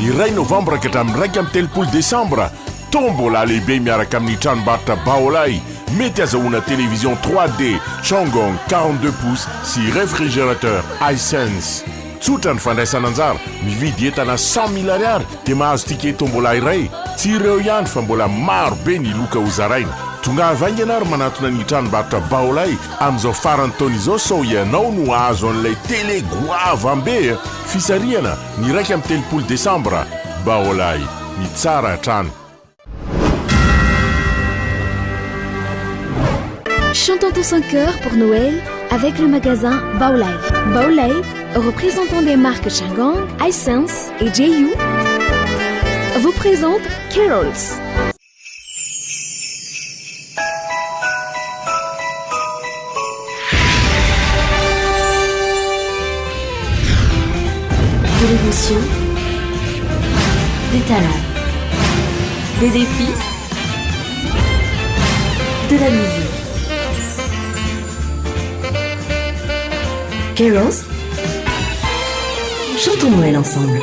iray novambra ka hatramin'ny raika amin'ny telopolo desambra tombola lehibe miaraka amin'ny tranombarotra baolay mety azahoana télévision 3D Changong 42 pouces sy réfrigérateur Hisense. Tsotra ny fandraisana anjara mividy entana 100 000 ariary dia mahazo ticket tombola iray. Tsy ireo ihany fa mbola maro be ny loka ho zaraina. Tonga avaingana ary manatona ny tranombarotra baolay amin'izao farany taona izao sao ianao no azo an'ilay télé goavambe fisarihana ny raika amin'ny telopolo desambra. Baolay ny tsara hatrany. Chantons tous en chœur pour Noël avec le magasin Baolay. Baolay, représentant des marques Changong, Hisense et JU, vous présente Carols. De l'émotion, des talents, des défis, de la musique. Carols, chantons Noël ensemble.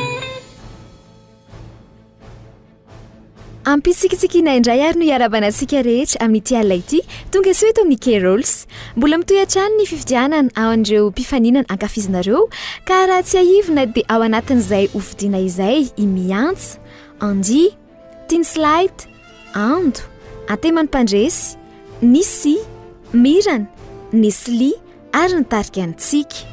Ampitsikitsikiana indray ary no iarabanantsika rehetra amin'ity alina ity tonga soeto amin'ny Carols. Mbola mitoy hatrany ny fifidianana ao an'ireo mpifaninana ankafizinareo ka raha tsy ahivina dia ao anatin'izay hofidiana izay i miantso, Andy, Tinslight, Ando, Antemany Mpandresy, Nisy, Mirana, Nesli ary nitarika antsika.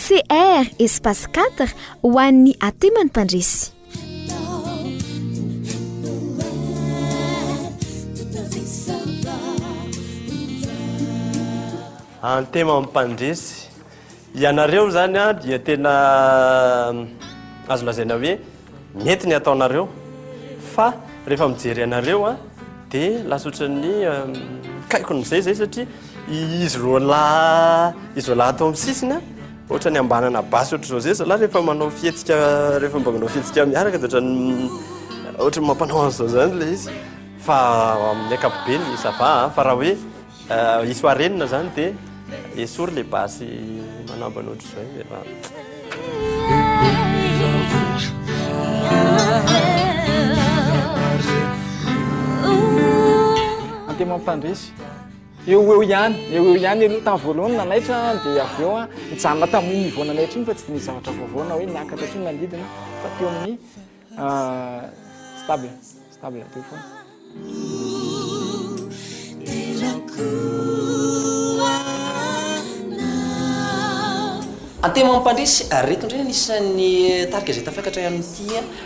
CR espace 4 ho an'ny Antemany Mpandresy. Antemany Mpandresy ianareo zany a dia tena azo lazaina hoe mety ny ataonareo fa rehefa mijery anareo a dia lasotran'ny kaikon'izay zay satria izy roalahy atao amin'ny sisiny a ohatra ny ambanana basy ohatra zao zay zala rehefa manao fihetsika rehefa mba manao fihetsika miaraka dia ohatra ny mampanao an'izao zany ilay izy fa amin'ny ankapobeny sava fa raha hoe isoarenina zany dia esory le basy manambana ohatra zay efa Antemany Mpandresy eo ihany aloha tamin'ny voalohany nanaitra dia avy eo mijanona tamin'ny niveau nanaitra iny fa tsy dia nisy zavatra vaovao na hoe niakatra tsy manodidina fa teo amin'ny stable teo foana. Antemany Mpandresy reto indray anisan'ny tarika izay tafakatra amin'ity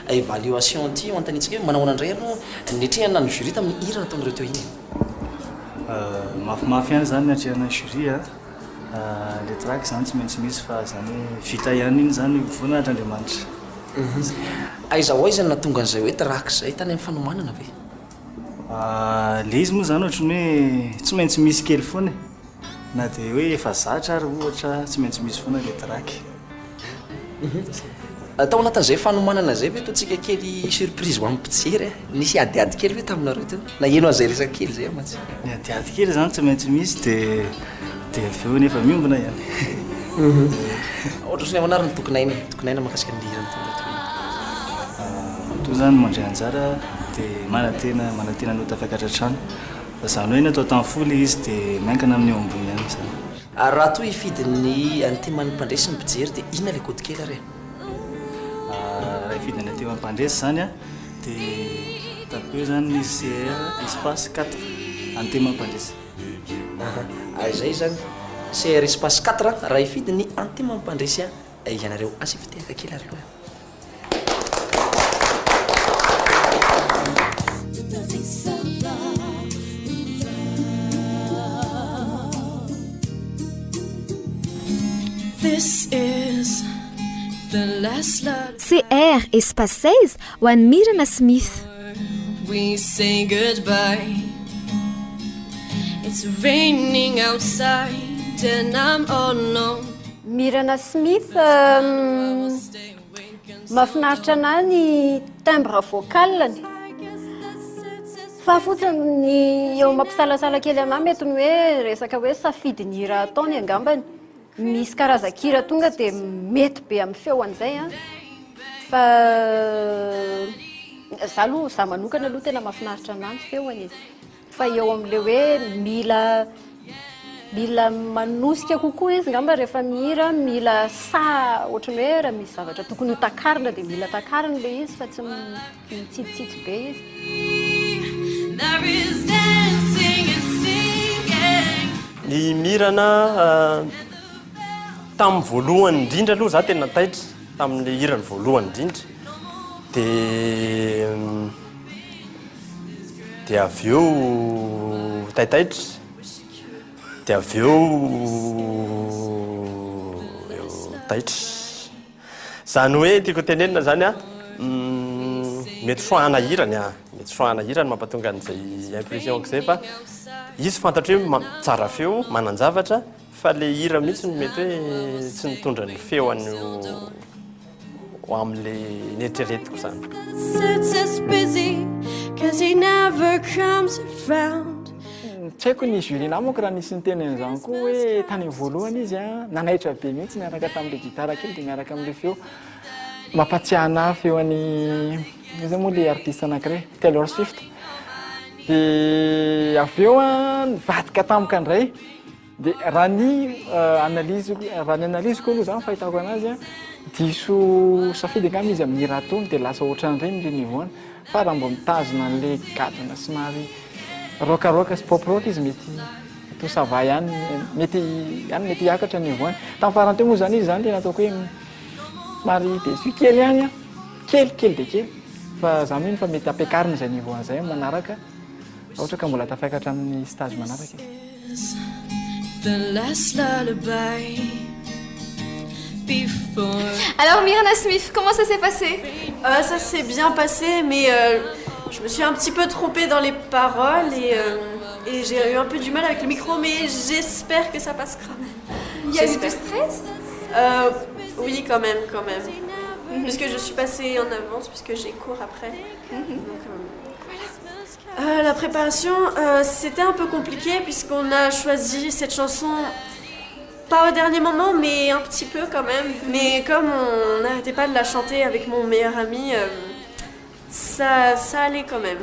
évaluation ity antanitsika hoe manao anandray no netrehana ny jury tamin'ny hira nataon'ireo teo iny. Mafimafy ihany zany natrehana jury le track zany tsy maintsy misy fa zany vita ihany iny zany voninahitra Andriamanitra. Aiza zany nahatonga an'izay hoe track zay tany amin'ny fanomanana ve? Le izy moa zany ohatra ny hoe tsy maintsy misy kely foana na dia hoe efa zatra ary ohatra tsy maintsy misy foana le track. Tao anatin'izay fanomanana zay hoe toantsika kely surprise ho amin'ny mpijery nisy adiady kely hoe taminareo teo na eno an'izay resaka kely zay amatsy. Ny adiady kely zany tsy maintsy misy dia avy eo nefa miombona ihany. Ohatra sy ny amanarany tokonaina mahakasika ny lirany taminareo teo. To zany mandray anjara dia manantena no tafakatra trano fa zany hoe natao tamin'ny foly izy dia miankana amin'ny eo ambony ihany zany. Raha toa hifidin'ny Antemany Mpandresy ny mpijery dia inona ilay kody kely ary? Raha hifidiny Antemany Mpandresy zany dia tapeo zany ny CR espace 4 Antemany Mpandresy. Izay zany CR espace 4 raha hifidiny Antemany Mpandresy ianareo asa fitehaka kely ary loha. This is the last love. CR espace 16 ho an'ny Mirana Smith. We say goodbye. It's raining outside and I'm all alone. Mirana Smith mahafinaritra anahy ny timbre vocalany fa fotsiny ny eo mampisalasala kely anahy mety ny hoe resaka hoe safidiny hira ataony angambany misy karazan-kira tonga dia mety be amin'ny feo an'izay a fa za aloha za manokana aloha tena mahafinaritra anany feoany fa eo amin'le hoe mila manosika kokoa izy ngamba rehefa mihira mila ohatrany hoe raha misy zavatra tokony ho takarina dia mila takarina le izy fa tsy mitsitsitsy be izy. Ny mirana tamin'ny voalohany indrindra aloha za tena taitra tamin'le hirany voalohany indrindra dia avy eo taitaitra dia avy eo taitra zany hoe tiako tenenina zany a mety soahana hirany mety soahana hirany mampatonga an'izay impression k'izay fa izy fantatro hoe tsara feo manan-javatra fa le hira mihitsy no mety hoe tsy mitondra ny feoany amin'le neritreretiko zany. Tsy haiko ny jurina monko raha nisy nyteny an'izany koa hoe tany voalohany izy a nanaitra be mihitsy miaraka tamin'le gitara kely dia miaraka amin'le feo mampatsiahana feoany izy moa le artiste anankiray Taylor Swift dia avy eo a nivadika tampoka indray dia raha ny analiziko aloha zany fahitako anazy a diso safidy angamba izy amin'ny raha tony dia lasa ohatran'ireny le nivoana fa raha mbo mitazona an'le gadona somary rokaroka sy pop rock izy mety to sava ihany mety hiakatra ny nivoana tamin'ny farany teo moa zany izy zany tena ataoko hoe somary déçu kely ihany a kelikely dia kely fa za mihiny fa mety ampiakarina izay nivoana izay manaraka ohatra ka mbola tafiakatra amin'ny stage manaraka. Alors Myrna Smith, comment ça s'est passé? Ça s'est bien passé, mais je me suis un petit peu trompée dans les paroles et j'ai eu un peu du mal avec le micro, mais j'espère que ça passe quand même. Il y a eu du stress? Oui, quand même. Puisque je suis passée en avance, puisque j'ai cours après. Donc, la préparation, c'était un peu compliqué puisqu'on a choisi cette chanson pas au dernier moment, mais un petit peu quand même. Mais comme on n'arrêtait pas de la chanter avec mon meilleur ami, ça allait quand même.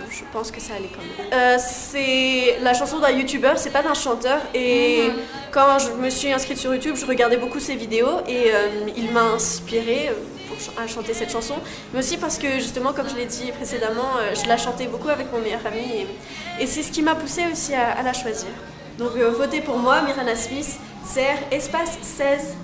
Je pense que ça allait quand même. C'est la chanson d'un youtubeur, c'est pas d'un chanteur. Et quand je me suis inscrite sur YouTube, je regardais beaucoup ses vidéos et il m'a inspirée à chanter cette chanson. Mais aussi parce que justement, comme je l'ai dit précédemment, je la chantais beaucoup avec mon meilleur ami. Et c'est ce qui m'a poussée aussi à la choisir. Donc votez pour moi, Myrna Smith, CR espace 16.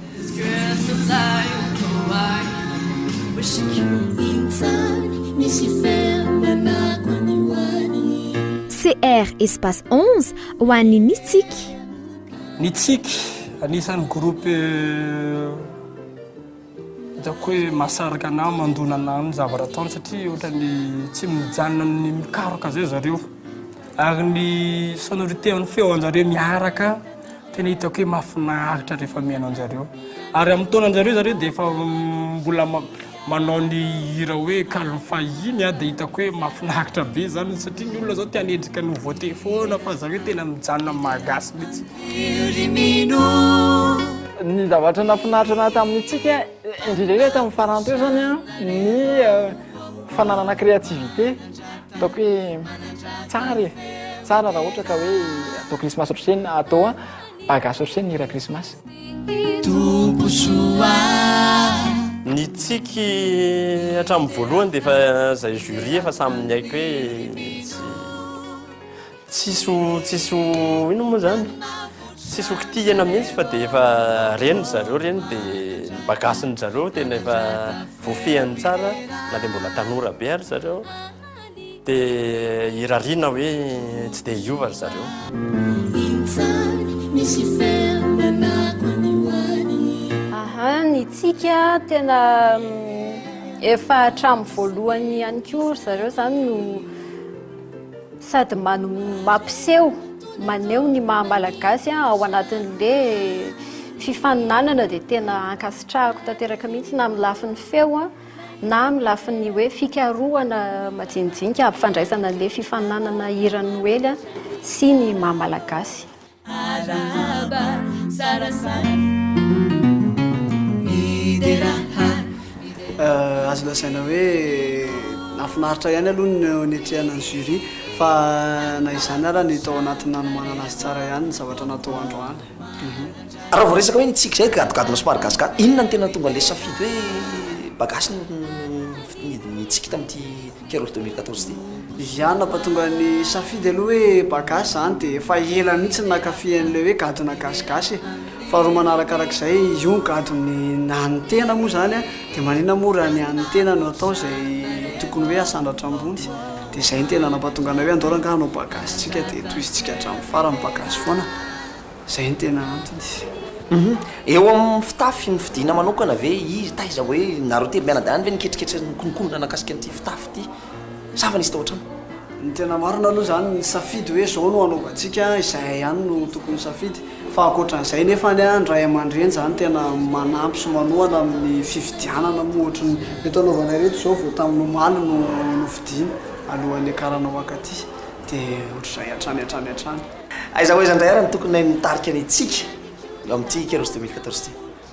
CR espace 11 ho an'ny Nitsik. Nitsik anisan'ny groupe hitako hoe mahasaraka anahy mandona anahy ny zavatra ataony satria ohatrany tsy mijanona ny mikaroka zay zareo ary ny sonorité amin'ny feo anjareo miaraka tena hitako hoe mahafinaritra rehefa mihaino anjareo ary amin'ny taonanjareo zareo dia efa mbola manao ny hira hoe calme fahiny dia hitako hoe mahafinaritra be zany satria ny olona zao tia nendrika ny vote foana fa zareo tena mijanona malagasy mihitsy. Ny zavatra nafinaritra anahy tamin'ny tsika indrindra tamin'ny farany teo zany a ny fananana créativité ataoko hoe tsara raha ohatra ka hoe atao krismasy ohatrany atao a bagasy ohatrany ny hira krismasy. Ny tsiky hatramin'ny voalohany dia efa zay jury efa saminy haiko hoe tsiso ino moa zany tsisy okitiana mihitsy fa dia efa reny zareo reny dia ny bagasiny zareo tena efa voafehany tsara na dia mbola tanora be ary zareo dia irariana hoe tsy dia hiova ry zareo. Ny tsika tena efa hatramin'ny voalohany ihany koa zareo zany no sady mampiseho maneho ny maha-malagasy ao anatin'le fifaninanana dia tena ankasitrahako tanteraka mihitsy na amin'ny lafin'ny feo na amin'ny lafin'ny hoe fikarohana majinijinika ampifandraisana an'le fifaninanana hiran'ny noely sy ny maha-malagasy. azo lasaina hoe nafinaritra ihany aloha netrehana ny jury fa na izany ara ny tao anatin'ny nanomanana azy tsara ihany ny zavatra natao androany. raha vao resaka hoe nitsika zay gadogadona somary gasikasy inona ny tena tonga le safidy hoe bagasy nitsika tamin'ity Kerols 2014 ty iana patonga ny safidy aloha hoe bagasy zany dia efa ela mihitsy nakafian'le hoe gadona gasigasy fa ro manarakarak'izay io gadony nanytena moa zany a dia manina mora ny anytena no atao zay tokony hoe asandratra ambony dia zay ny tena nampatongana hoe andoranga hanao bagasy tsika dia toizitsika hatramin'ny farany bagasy foana zay ny tena antony. eo amin'ny fitafy mifidiana manokana ve izy taiza hoe nareo telo mianadany ve niketriketra nikonokonona nakasika an'ity fitafy ity sava nisy tao hatrano ny tena marina aloha zany ny safidy hoe zao no anaovantsika izay ihany no tokony safidy fa akoatran'izay nefa ny andray aman-dreny zany tena manampy sy manohana amin'ny fividianana moa ohatra ny mety anaovana reto zao vao tamin'ny omaly no fidiana alohan'ny akarana wakaty dia ohatr'izay hatrany. aiza hoe zandray ara ny tokony mitarika antsika amin'ity Kerols 2014 ty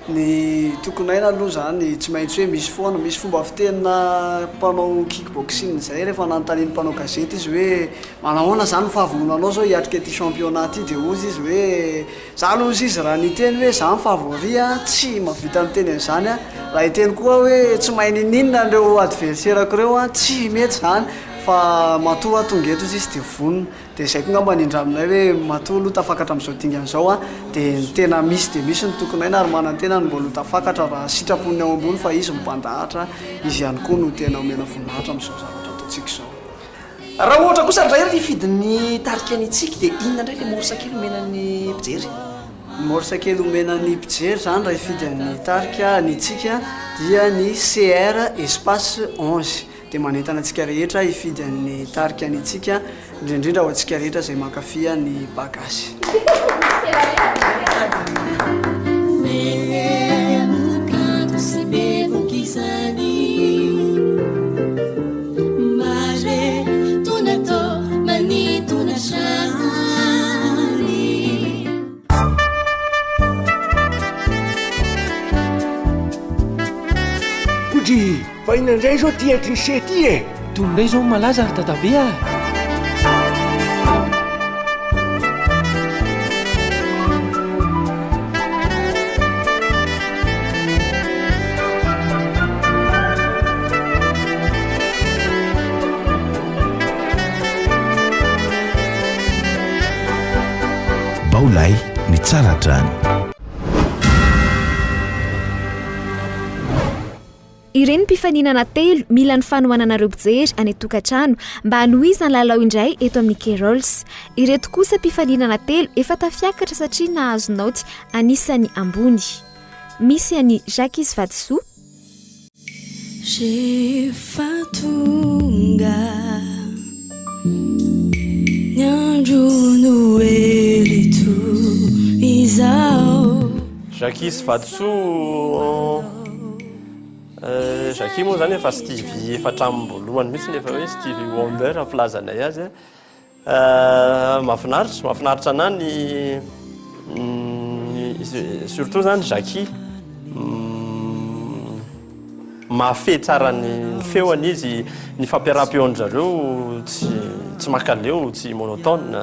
ny tokony aina aloha zany tsy maintsy hoe misy fomba fitenina mpanao kickboxing zay rehefa nanontaniany mpanao gazety izy hoe manahoana zany fahavonanao zao hiatrika ty championnat ty dia ozy izy hoe za aloha izy raha niteny hoe za ny favori a tsy mavita miteny an'izany a raha hiteny koa hoe tsy mahay nininona andreo adversaireko reo a tsy mety zany fa matoa tonga eto izy dia vonona dia zay ko ngamba nindraminay hoe matoa aloha tafakatra amin'izao dingan'izao a dia tena misy dia misy ny tokony aina ary manantena ny mbola tafakatra raha sitrapony ao ambony fa izy mipandahatra izy ihany koa no tena omena voninahitra amin'izao zavatra ataontsika izao. raha ohatra kosa ndray ry vidiny tarika an'itsika dia inona indray le morsakely omenan'ny mpijery morsakely omenan'ny mpijery zany raha ifidy ny tarika nytsika dia ny CR espace 11 dia manentana antsika rehetra hifidy ny tarika an'itsika indrindrindra ho antsika rehetra izay mankafia ny bagasy. fa inandray zao tiatry ny sety e tondray zao malaza ary dadabe a baolay ny tsaratrany ireny mpifaninana telo mila ny fanohananareo mpijery any tokantrano mba hanohizany lalao indray eto amin'ny Kerols. Ireto kosa mpifaninana telo efa tafiakatra satria nahazo naoty anisany ambony. Misy any Jacques Vadsoa, Shefatunga Nyanjuno elitu izao Jacques Vadsoa Jacques moa zany efa Stevie efa hatramin'ny mihitsy nefa hoe Stevie Wonder filazanay azy mahafinaritra ana ny surtout zany Jacques mahafehy tsara ny feoany izy ny fampiaraha-peony zareo tsy makaleo tsy monotone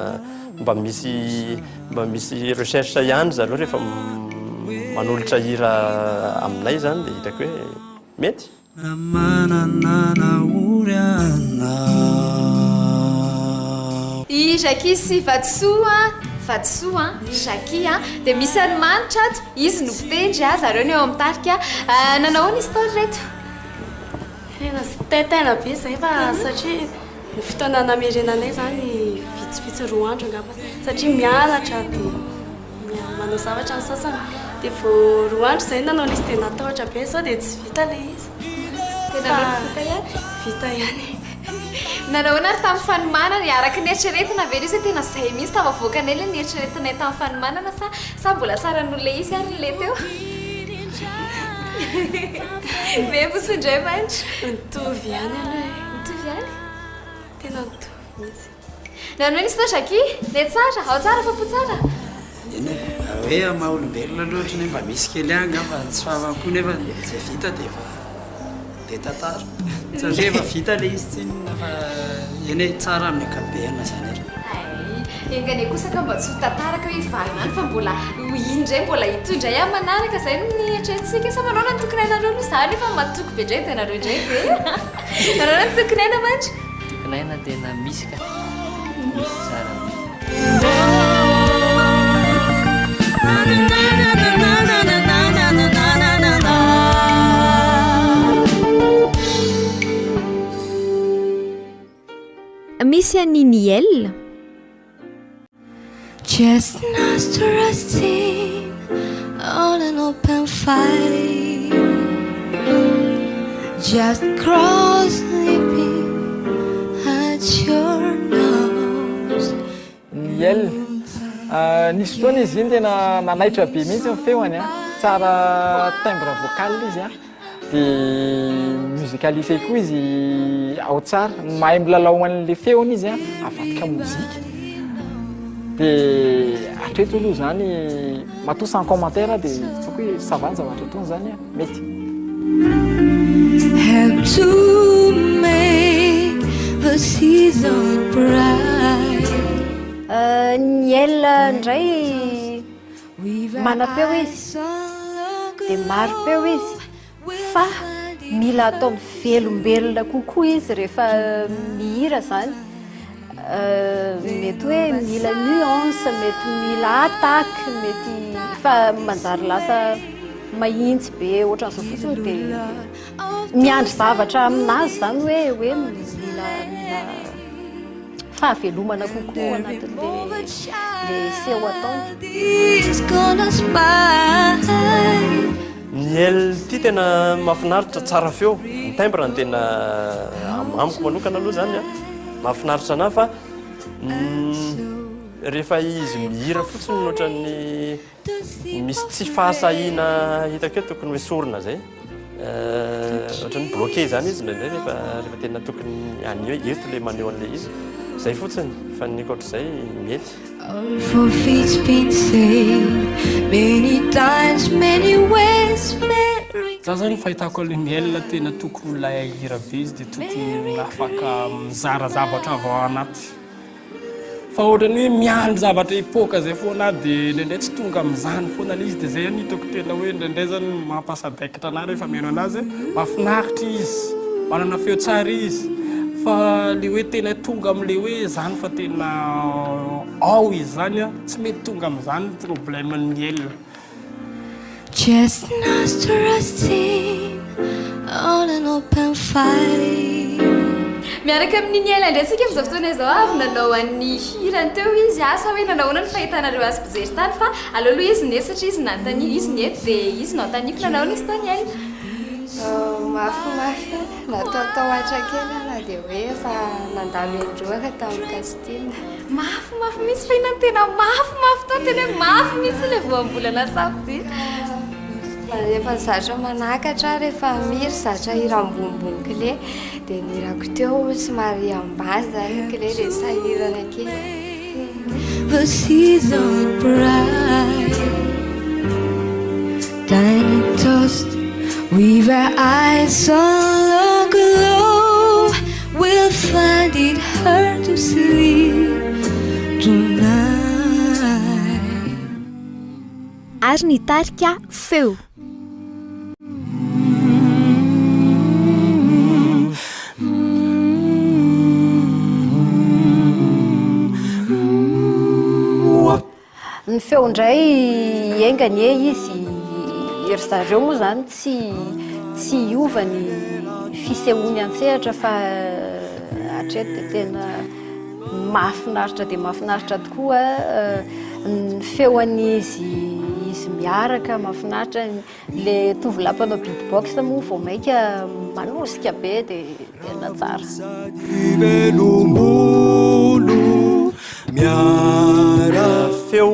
mba misy recherche ihany zareo rehefa manolotra hira aminay zany dia hitako hoe mety i Jacques Vadsoa Jacques dia misy anomanitra ato izy no mpitendry zareo ny eo amin'ny tarika nanahoana izy tao reto tena be zay fa satria ny fotoana namerenanay zany vitsivitsy roa andro angamba satria mianatra dia manao zavatra ny sasany dia vao roa andro zay nanao izy dia natahotra be sao dia tsy vita le izy vita ihany nanahoana ary tamin'ny fanomanana araka ny eritreretina avela izy hoe tena zay mihitsy tavavoakanay le ny eritreretinay tamin'ny fanomanana sa mbola tsara nole izy ary le teo ve mosindray manitra nitovy ihany aloha nitovy ihany tena nitovy mihitsy nanohoana izy tao Jacques le tsara ao tsara fa po tsara hoe maha-olombelona loatra ne mba misy kely anga fa tsy fahampo nefa zay vita dia tantara satria efa vita le izy tsy fa eny hoe tsara amin'ny akabeana zany ary engany kosa ka mba tsy ho tantaraka hoe valonany fa mbola indray mbola hitondra ihany manaraka zay ny atrentsika sa manao na ny tokony ainareo no zany efa matoko be ndray tenareo ndray be manao na ny tokony aina mantsy tokony aina tena misy ka misy tsara misy an'ny Niel Chestnuts roasting on an open fire, just cross sleeping at your nose. Niel nisy fotoana izy iny tena nanaitra be mihitsy ny feoany a tsara timbre vocal izy a dia musicalise koa izy ao tsara mahay milalao an'le feony izy a avadika mozika dia hatreto aloha zany matoa sans commentaire dia tsako hoe savany zavatra tony zany a mety Help to make the season bright. Niel ndray manapeo izy dia maro-peo izy fa mila atao mivelombelona kokoa izy rehefa mihira zany mety hoe mila nuance mety mila attaque mety fa manjary lasa mahintsy be ohatran'izao fotsiny dia miandry zavatra aminazy zany hoe mila fahavelomana kokoa anatin'le seho ataony Niel ty tena mahafinaritra tsara feo ny timbre ny tena amiko manokana aloha zany a mahafinaritra anahy fa rehefa izy mihira fotsiny ohatran'ny misy tsy fahasahiana hitako hoe tokony hoe sorona zay ohatran'ny bloqué zany izy ndraindray rehefa tena tokony any hoe eto le maneho an'le izy zay fotsiny fa ny ohatr'izay mety All forfeits been said many times, many ways. Za zany fahitako le Niel tena tokony olona hira be izy dia tokony afaka mizara zavatra avy ao anaty fa ohatrany hoe miandry zavatra hipoaka zay foana dia ndraindray tsy tonga amin'izany foana le izy dia zay any hitako tena hoe ndraindray zany mampasadakitra anahy rehefa meno anazy mahafinaritra izy manana feo tsara izy fa le hoe tena tonga amin'le hoe zany fa tena ao izy zany a tsy mety tonga amin'izany problème ny Niel Chestnuts roasting on an open fire. Miaraka amin'ny Niel ndraitsika amin'izao fotoana izao avy nanao an'ny hirany teo izy asa hoe nanahoana ny fahitanareo azy mpijery tany fa aloaloha izy ne satria izy nanontany izy neto dia izy notaniko nanahoana izy tao Niel mafimafy natao atrakely na dia hoe fa nandalo endroaka tamin'ny Castille mafimafy misy fahinany tena mafimafy tao tena hoe mafy misy le voambolana sabobe efa zatra manakatra rehefa miry zatra hirambonimbony kle dia nirako teo somary ambany zany kle dia sahirana kely The season bright, tiny toast with our eyes so long ago, we'll find it hard to sleep tonight. Ary nitarika feo ny feo ndray engany e izy ery zareo moa zany tsy iova ny fisehoany an-tsehatra fa hatreto dia tena mahafinaritra dia mahafinaritra tokoa ny feoan'izy miaraka mahafinaritra le tovolahy mpanao beatbox moa vao maika manosika be dia tena tsara feo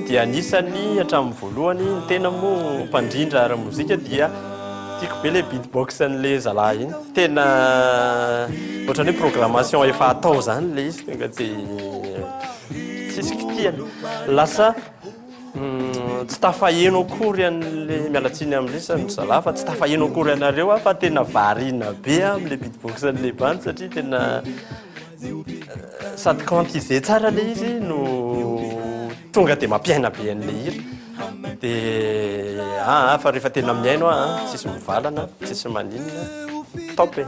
dia anisany hatramin'ny voalohany ny tena moa mpandrindra ara-mozika dia tiako be le beatbox n'le zalahy iny tena ohatrany hoe programmation efa atao zany le izy tonga dia tsisy kitiana lasa tsy tafaheno akory an'le mialatsiny amin'le sanyzala fa tsy tafaheno akory anareo a fa tena varina be amin'le beatboxan'le band satria tena sady quantisé tsara le izy no tonga de mampiaina be an'le hira de fa rehefa tena miaino tsisy mivalana tsisy maninona top e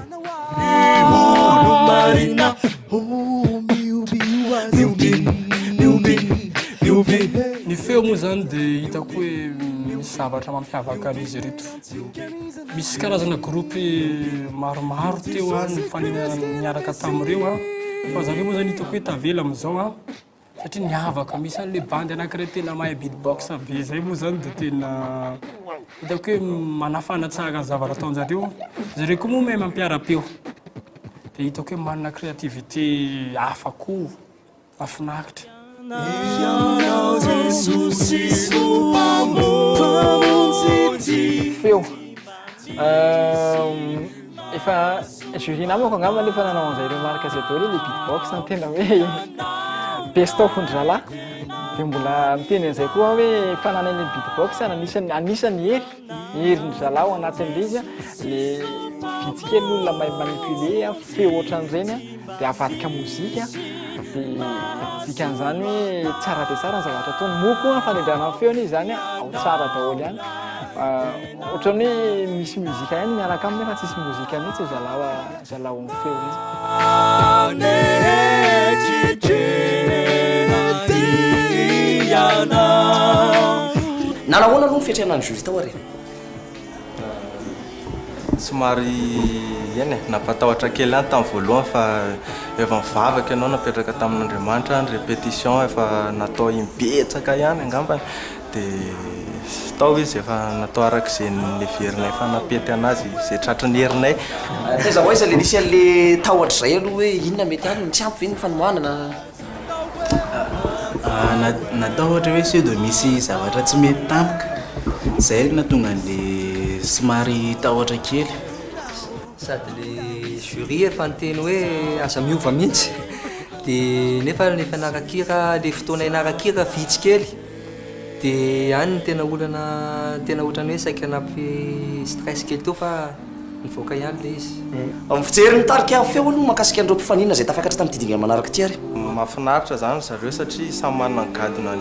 ny feo moa zany dia hitako hoe misy zavatra mampiavaka an'izy reto misy karazana groupe maromaro teo nyfanina miaraka tamin'ireo fa zareo moa zany hitako hoe tavela amin'izao satria niavaka misy an'le bandy anankiray tena mahay beatbox be zay moa zany dia tena hitako hoe manafana tsara ny zavatra ataon'jareo zareo koa moa mahay mampiara-peo dia hitako hoe manana créativité hafa koa mahafinaritra feo efa jury namako angamba nefa nanao an'izay marque zedor le beatbox tena hoe bestofony zala dia mbola miteny an'izay koa hoe fananany beatbox anisany heriny zala ao anatin'le izy le vitsikely olona mahay manipule feo ohatran'izany dia avadika mozika dia dikan'izany hoe tsara dia tsara ny zavatra ataony moa koa fanendrana ny feony izy zany ao tsara daholo ihany ohatran'ny hoe misy muzika ihany miaraka aminy fa tsisy mozika mihitsy zalao ny feo izy nanahoana aloha ny fiatrehanany jury tao are somary eny nampatahotra kely any tamin'ny voalohany fa efa mivavaka ianao napetraka tamin'Andriamanitra ny répétition efa natao imbetsaka ihany angambany dia tao izy efa natao arak'izay neverinay fa napety anazy zay tratry ny herinay taiza ho aiza le nisy an'le tahotra zay aloha hoe inona mety any tsy ampy ve ny fanohanana natao ohatra hoe seo dia misy zavatra tsy mety tampoka zay natonga an'le somary tahotra kely sady le jury efa nyteny hoe aza miova mihitsy dia nefa narakira le fotoana inarakira vitsy kely dia any ny tena olana tena ohatrany hoe saika anampy stress kely teo fa nivoaka ihany le izy amin'ny fijery nitarika feo aloha mahakasika an'ireo mpifanina zay tafakatra tamin'ny didingana manaraka ty ary mahafinaritra zany zareo satria samy manana ny gadona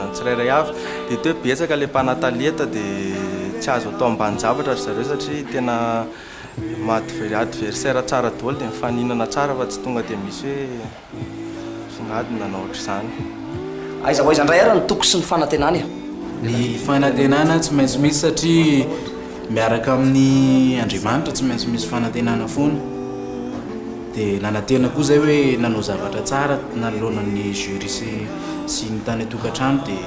ny tsirairay avy dia teo betsaka le mpanatalieta dia tsy azo atao ambany zavatra ry zareo satria tena adversaire tsara daholo dia mifaninana tsara fa tsy tonga dia misy hoe songadina na ohatra izany aiza ho aiza indray ary ny toko sy ny fanantenana ny fanantenana tsy maintsy misy satria miaraka amin'ny Andriamanitra tsy maintsy misy fanantenana foana dia nanantena koa zay hoe nanao zavatra tsara nanoloanan'ny jury sy ny tany atokantrano dia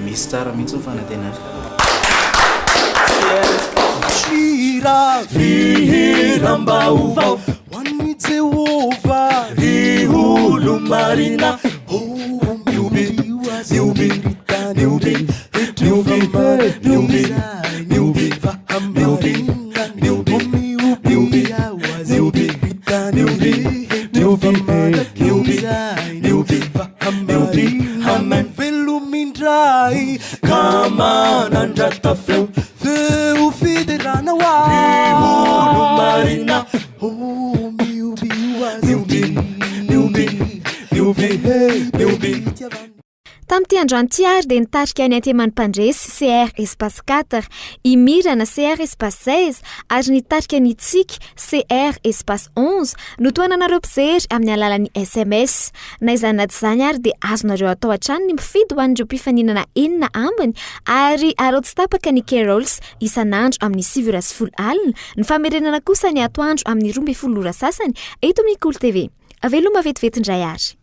misy tsara mihitsy ny fanantenana vihiram-baovao hoan'ny Jehova ry olo marina velomindray kamanandratafeo feo fiderana wa olo marina tamin'ity androany ty ary dia nitarika ny antemany mpandresy CR espace 4 imirana CR espace 16 ary nitarika ny tsiky CR espace 11 notoananareo mpijery amin'ny alalan'ny SMS na izany tsy izany ary dia azonareo atao hatrany ny mifidy ho an'ireo mpifaninana enina ambiny ary areo tsy tapaka ny Carols isan'andro amin'ny 7:10 alina ny famerenana kosa ny atoandro amin'ny 12 ora sasany eto amin'ny Cool TV aveloma vetiveti-ndray ary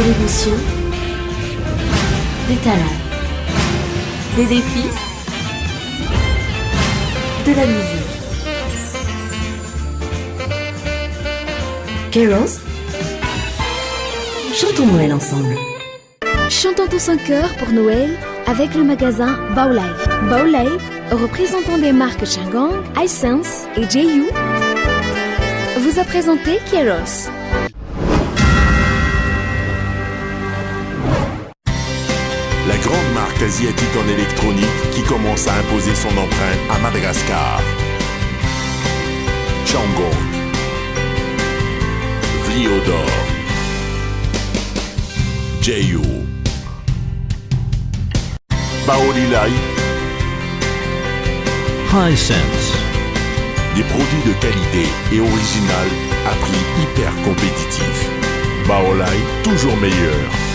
De l'émotion, des talents, des défis, de la musique. Carols, chantons Noël ensemble. Chantons tous en chœur pour Noël avec le magasin Baolai. Baolai, représentant des marques Changang, Hisense et JU, vous a présenté Keros. La grande marque asiatique en électronique qui commence à imposer son empreinte à Madagascar. Changang, Vliodor, JU, Baolilai, Hisense. Des produits de qualité et original à prix hyper compétitif. Baolai, toujours meilleur.